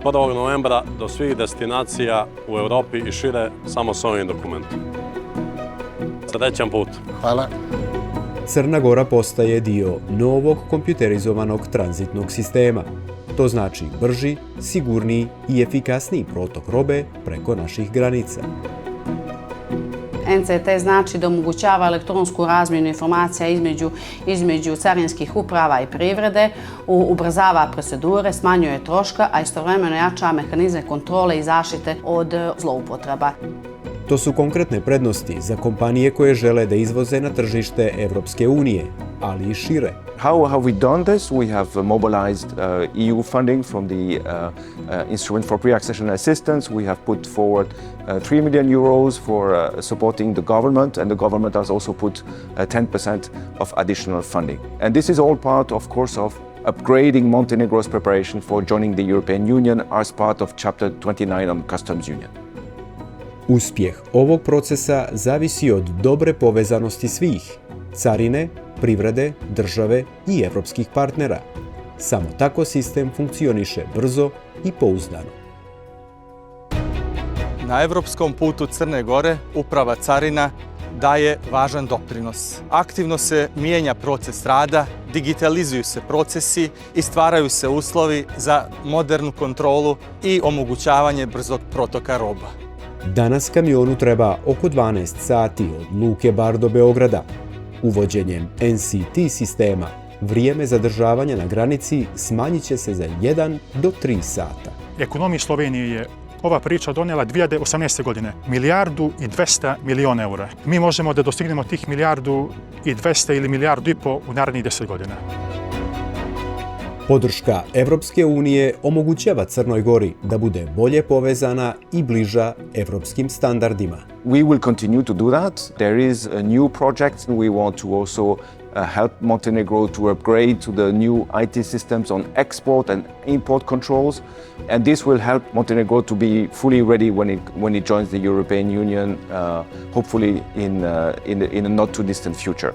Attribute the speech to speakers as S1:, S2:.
S1: 1. novembra do svih destinacija u Evropi i šire samo s ovim dokumentom. Srećan put!
S2: Hvala!
S3: Crna Gora postaje dio novog kompjuterizovanog tranzitnog sistema. To znači brži, sigurniji i efikasniji protok robe preko naših granica.
S4: NCTS znači da omogućava elektronsku razmjenu informacija između carinskih uprava i privrede, ubrzava procedure, smanjuje troška, a istovremeno jača mehanizme kontrole i zaštite od zloupotreba.
S3: To su konkretne prednosti za kompanije koje žele da izvoze na tržište Evropske unije, ali i šire.
S5: How have we done this? We have mobilized EU funding from the Instrument for Pre-Accession Assistance. We have put forward 3 million euros for supporting the government, and the government has also put 10% of additional funding. And this is all part, of course, of upgrading Montenegro's preparation for joining the European Union as part of Chapter 29 on Customs Union.
S3: Uspjeh ovog procesa zavisi od dobre povezanosti svih, carine, privrede, države i evropskih partnera. Samo tako sistem funkcioniše brzo i pouzdano.
S6: Na evropskom putu Crne Gore Uprava carina daje važan doprinos. Aktivno se mijenja proces rada, digitalizuju se procesi i stvaraju se uslovi za modernu kontrolu i omogućavanje brzog protoka roba.
S3: Danas kamionu treba oko 12 sati od Luke Bar do Beograda. Uvođenjem NCTS sistema vrijeme zadržavanja na granici smanjit će se za 1 do 3 sata.
S7: Ekonomiji Slovenije je ova priča donijela 2018. godine 1,2 milijarde eura. Mi možemo da dostignemo tih 1,2 ili 1,5 milijardu u narednih 10 godina.
S3: Podrška Evropske unije omogućava Crnoj Gori da bude bolje povezana i bliža evropskim standardima.
S5: We will continue to do that. There is a new project. We want to also help Montenegro to upgrade to the new IT systems on export and import controls. And this will help Montenegro to be fully ready when it joins the European Union, hopefully in a not too distant future.